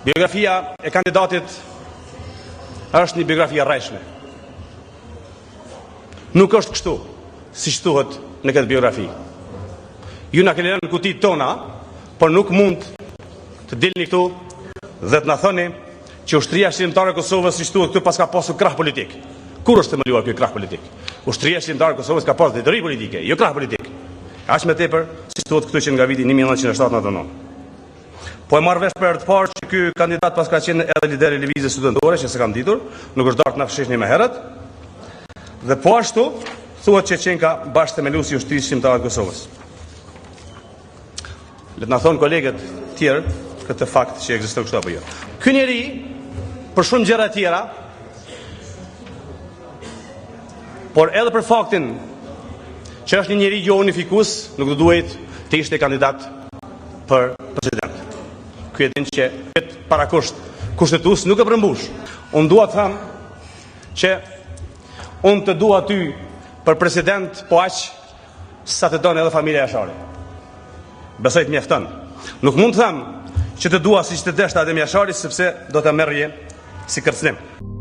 Biografia e kandidatit është një biografi e rrejshme. Nuk është kështu, si thuhet në këtë biografi. Ju na keni lënë në kutitë tona, por nuk mund të dilni këtu dhe të na thoni që ushtria shqiptare e Kosovës, si thuhet këtu, pas ka pasur krah politik. Kur është themeluar ky krah politik? Ushtria shqiptare e Kosovës ka pasur detyri politike, jo krah politik. Aq më tepër, si thuhet këtu, që nga viti 1979. Po e marr vesh për të parë që ky kandidat pas ka qenë edhe lider i lëvizjes studentore, që s'e kam ditur, nuk është darkë na fshihni më herët. Dhe po ashtu thuhet që qenë ka bashkëthemeluesi i ushtrisë shqiptare të Kosovës. Le të na thonë kolegët tjerë këtë fakt që ekziston kështu apo jo. Ky njeri, për shumë gjëra tjera, por edhe për faktin që është një njeri jo unifikues, nuk do duhet të ishte kandidat për president. Ky e din që këtë parakusht kushtetues nuk e përmbush. Unë dua të them që unë të dua ty për president, po aq sa të donë edhe familja Jashari. Besoj të mjafton. Nuk mund të them që të dua siç të deshta Adem Jashari, sepse do ta merrje si kërcënim.